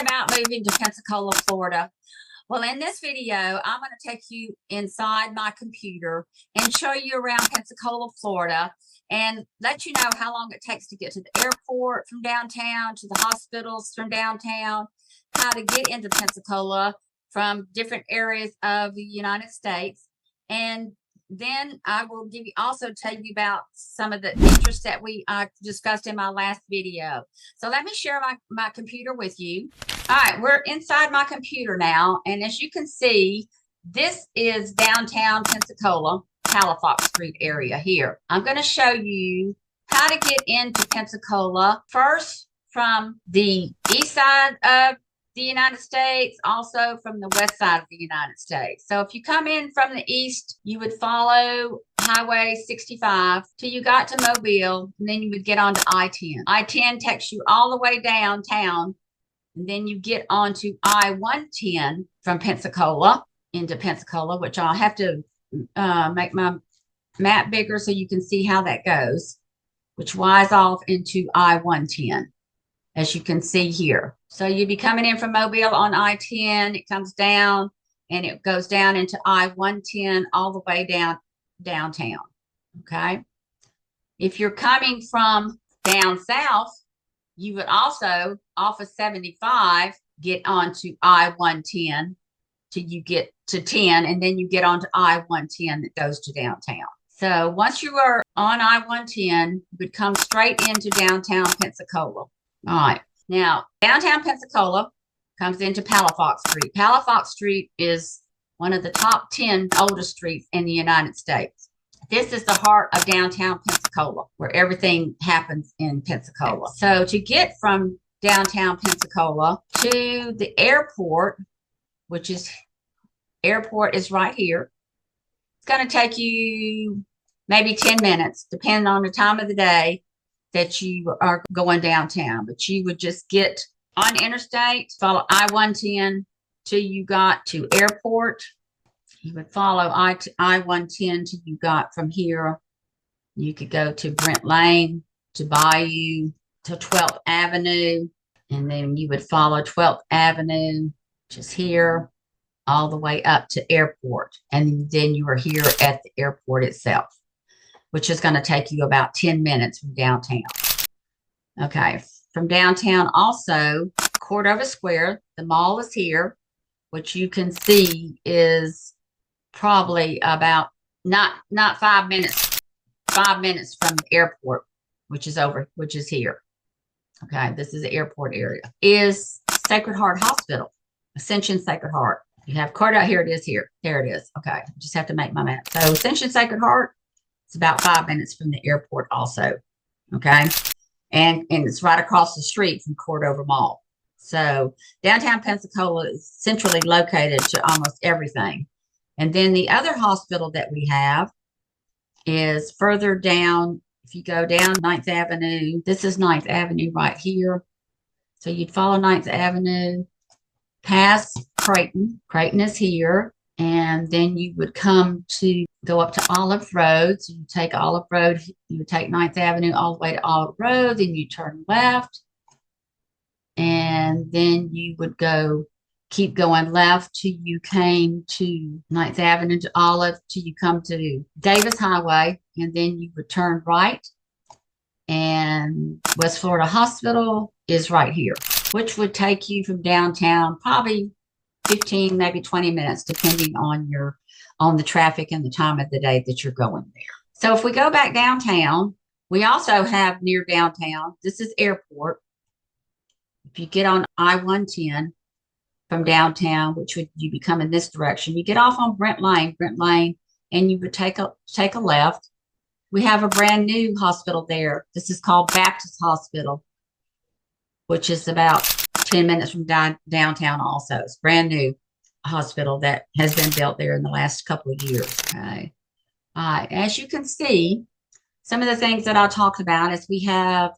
about moving to Pensacola, Florida. Well, in this video, I'm going to take you inside my computer and show you around Pensacola, Florida, and let you know how long it takes to get to the airport from downtown, to the hospitals from downtown, how to get into Pensacola from different areas of the United States. And then I will also tell you about some of the interests that we discussed in my last video. So let me share my computer with you. All right, we're inside my computer now. And as you can see, this is downtown Pensacola, Palafox Street area here. I'm going to show you how to get into Pensacola first from the east side of the United States, also from the west side of the United States. So if you come in from the east, you would follow Highway 65 till you got to Mobile, and then you would get onto I-10. I-10 takes you all the way downtown, and then you get onto I-110 from Pensacola into Pensacola, which I'll have to make my map bigger so you can see how that goes, which winds off into I-110, as you can see here. So you'd be coming in from Mobile on I-10, it comes down and it goes down into I-110 all the way downtown, okay? If you're coming from down south, you would also, off of 75, get onto I-110 till you get to 10, and then you get onto I-110 that goes to downtown. So once you are on I-110, you would come straight into downtown Pensacola. All right. Now, downtown Pensacola comes into Palafox Street. Palafox Street is one of the top 10 oldest streets in the United States. This is the heart of downtown Pensacola, where everything happens in Pensacola. So to get from downtown Pensacola to the airport, which is right here, it's going to take you maybe 10 minutes, depending on the time of the day that you are going downtown. But you would just get on interstate, follow I-110 till you got to airport. You would follow I-110 till you got from here. You could go to Brent Lane, to Bayou, to 12th Avenue, and then you would follow 12th Avenue, just here, all the way up to airport. And then you are here at the airport itself, which is going to take you about 10 minutes from downtown. Okay, from downtown also, Cordova Square, the mall is here, which you can see is probably about not 5 minutes, 5 minutes from the airport, which is here. Okay, this is the airport area. Is Sacred Heart Hospital, Ascension Sacred Heart. You have Cordova, here it is here. There it is. Okay, just have to make my map. So Ascension Sacred Heart, it's about 5 minutes from the airport also, okay? And it's right across the street from Cordova Mall. So downtown Pensacola is centrally located to almost everything. And then the other hospital that we have is further down. If you go down 9th Avenue, this is 9th Avenue right here. So you'd follow 9th Avenue, past Creighton. Creighton is here. And then you would go up to Olive Road. So you take Olive Road, you would take 9th Avenue all the way to Olive Road, then you turn left. And then you would keep going left till you came to 9th Avenue to Olive, till you come to Davis Highway, and then you would turn right. And West Florida Hospital is right here, which would take you from downtown probably 15, maybe 20 minutes, depending on the traffic and the time of the day that you're going there. So if we go back downtown, we also have near downtown, this is airport. If you get on I-110 from downtown, which would you be coming this direction, you get off on Brent Lane, and you would take a left. We have a brand new hospital there. This is called Baptist Hospital, which is about 10 minutes from downtown also. It's a brand new hospital that has been built there in the last couple of years. Okay. As you can see, some of the things that I talked about is we have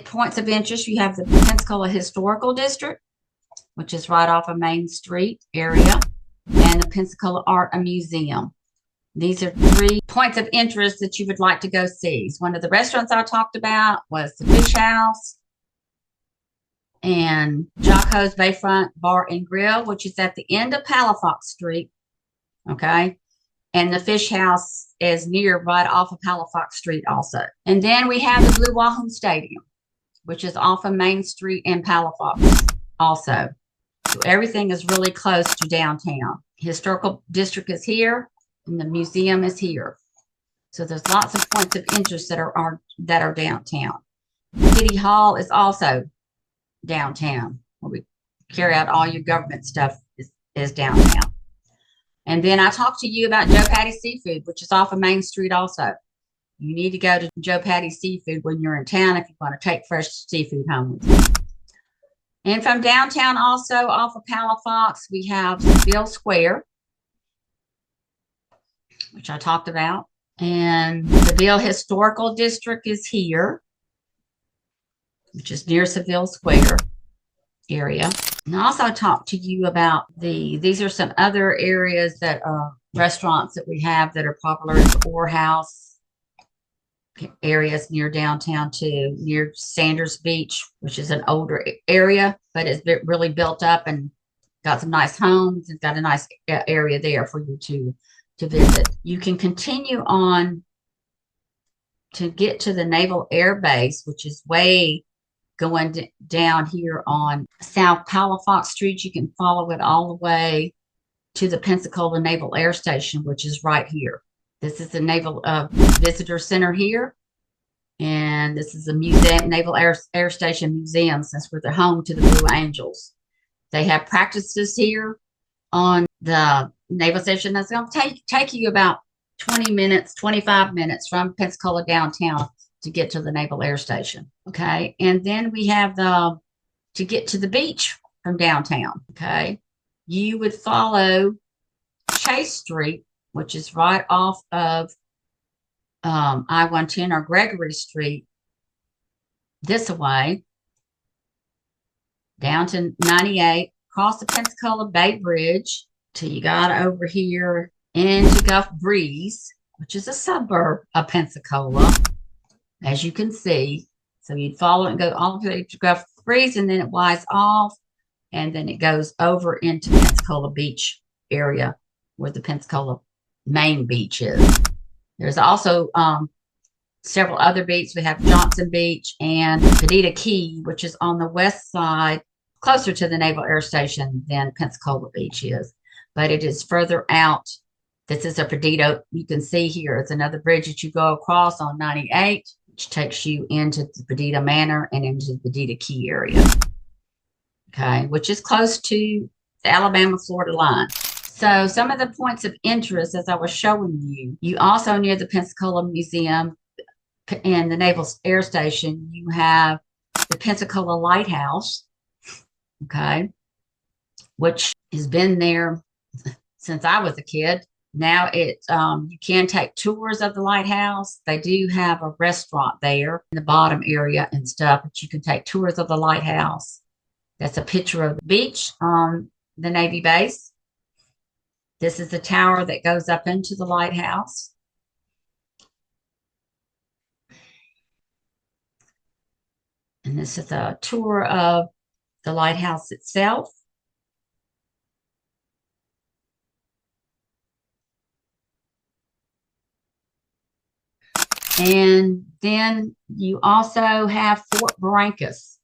points of interest. You have the Pensacola Historical District, which is right off of Main Street area, and the Pensacola Art Museum. These are 3 points of interest that you would like to go see. One of the restaurants I talked about was the Fish House. and Jocko's Bayfront Bar and Grill, which is at the end of Palafox Street. Okay. And the Fish House is near right off of Palafox Street also. And then we have the Blue Wahoo Stadium, which is off of Main Street in Palafox also. So everything is really close to downtown. Historical district is here and the museum is here. So there's lots of points of interest that are downtown. City Hall is also downtown, where we carry out all your government stuff is downtown. And then I talked to you about Joe Patty's Seafood, which is off of Main Street also. You need to go to Joe Patty's Seafood when you're in town if you want to take fresh seafood home with you. And from downtown also, off of Palafox, we have Seville Square, which I talked about. And the Seville Historical District is here, which is near Seville Square area. And I also talked to you about these are some other areas that are restaurants that we have that are popular. The Orr House areas near downtown too, near Sanders Beach, which is an older area, but it's really built up and got some nice homes. It's got a nice area there for you to visit. You can continue on to get to the Naval Air Base, which is way going down here on South Palafox Street. You can follow it all the way to the Pensacola Naval Air Station, which is right here. This is the Naval Visitor Center here. And this is a museum, Naval Air Station Museum, since we're the home to the Blue Angels. They have practices here on the Naval Station. That's going to take you about 20 minutes, 25 minutes from Pensacola downtown to get to the Naval Air Station. Okay. And then we have to get to the beach from downtown. Okay. You would follow Chase Street, which is right off of I-110 or Gregory Street, this way, down to 98, across the Pensacola Bay Bridge, till you got over here into Gulf Breeze, which is a suburb of Pensacola, as you can see. So you'd follow it and go all the way to Gulf Breeze, and then it winds off, and then it goes over into Pensacola Beach area, where the Pensacola main beach is. There's also several other beaches. We have Johnson Beach and Perdita Key, which is on the west side, closer to the Naval Air Station than Pensacola Beach is. But it is further out. This is a Perdita. You can see here, it's another bridge that you go across on 98, which takes you into the Perdita Manor and into the Perdita Key area. Okay, which is close to the Alabama-Florida line. So some of the points of interest, as I was showing you also near the Pensacola Museum and the Naval Air Station, you have the Pensacola Lighthouse, okay, which has been there since I was a kid. Now you can take tours of the lighthouse. They do have a restaurant there in the bottom area and stuff, but you can take tours of the lighthouse. That's a picture of the beach on the Navy base. This is the tower that goes up into the lighthouse. And this is a tour of the lighthouse itself. And then you also have Fort Barrancas.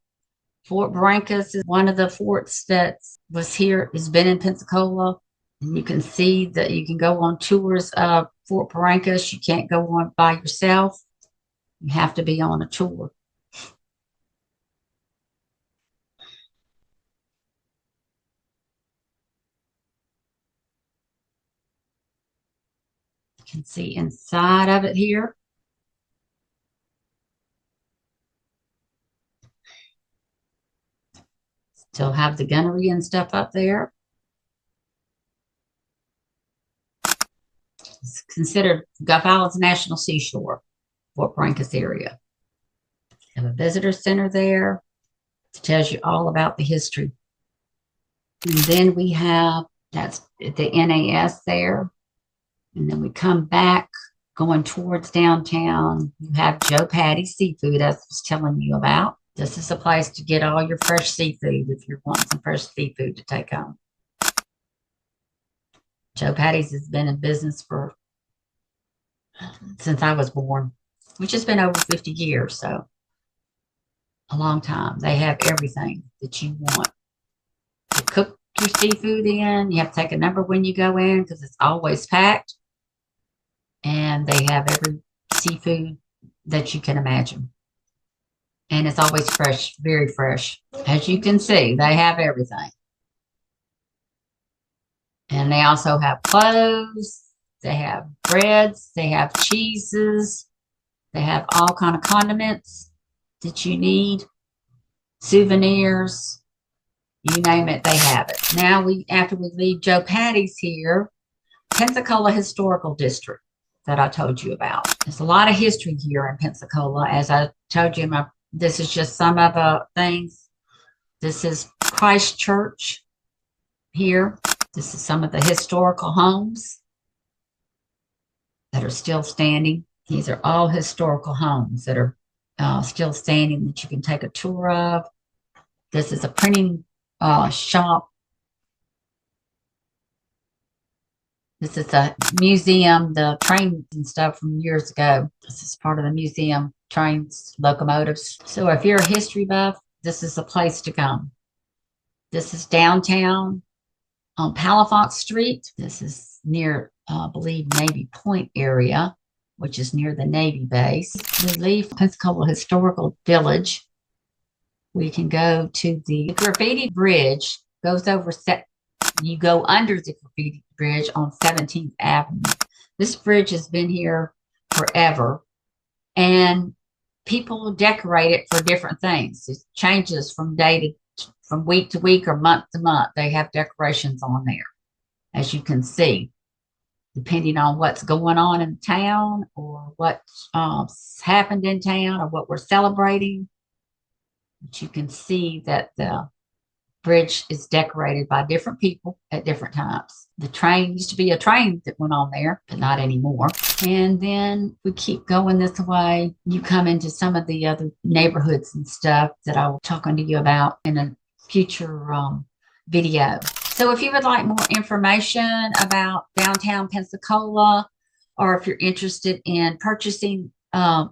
Fort Barrancas is one of the forts that was here, has been in Pensacola. And you can see that you can go on tours of Fort Barrancas. You can't go on by yourself. You have to be on a tour. You can see inside of it here. Still have the gunnery and stuff up there. It's considered Gulf Islands National Seashore, Fort Barrancas area. Have a visitor center there. It tells you all about the history. And then we have, that's the NAS there. And then we come back going towards downtown. You have Joe Patty's Seafood, as I was telling you about. This is a place to get all your fresh seafood if you want some fresh seafood to take home. Joe Patty's has been in business since I was born, which has been over 50 years, so a long time. They have everything that you want to cook your seafood in. You have to take a number when you go in because it's always packed. And they have every seafood that you can imagine. And it's always fresh, very fresh. As you can see, they have everything. And they also have clothes, they have breads, they have cheeses, they have all kind of condiments that you need, souvenirs, you name it, they have it. Now after we leave Joe Patty's here, Pensacola Historical District that I told you about. There's a lot of history here in Pensacola. As I told you, this is just some of the things. This is Christ Church here. This is some of the historical homes that are still standing. These are all historical homes that are still standing that you can take a tour of. This is a printing shop. This is a museum, the trains and stuff from years ago. This is part of the museum, trains, locomotives. So if you're a history buff, this is a place to come. This is downtown on Palafox Street. This is near, I believe, Navy Point area, which is near the Navy base. We leave Pensacola Historical Village. We can go to the graffiti bridge, goes over, you go under the graffiti bridge on 17th Avenue. This bridge has been here forever, and people decorate it for different things. It changes from week to week or month to month. They have decorations on there, as you can see, depending on what's going on in town or what's happened in town or what we're celebrating. But you can see that the bridge is decorated by different people at different times. The train used to be a train that went on there, but not anymore. And then we keep going this way. You come into some of the other neighborhoods and stuff that I will talk to you about in a future video. So if you would like more information about downtown Pensacola, or if you're interested in purchasing a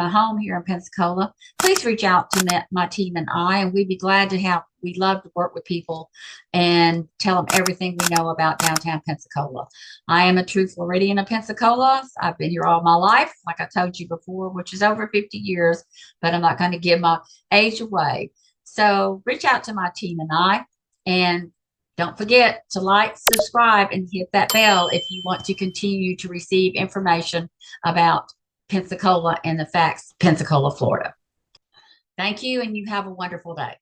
home here in Pensacola, please reach out to my team and I, and we'd be glad to help. We love to work with people and tell them everything we know about downtown Pensacola. I am a true Floridian of Pensacola. I've been here all my life, like I told you before, which is over 50 years, but I'm not going to give my age away. So reach out to my team and I, and don't forget to like, subscribe, and hit that bell if you want to continue to receive information about Pensacola and the facts, Pensacola, Florida. Thank you, and you have a wonderful day.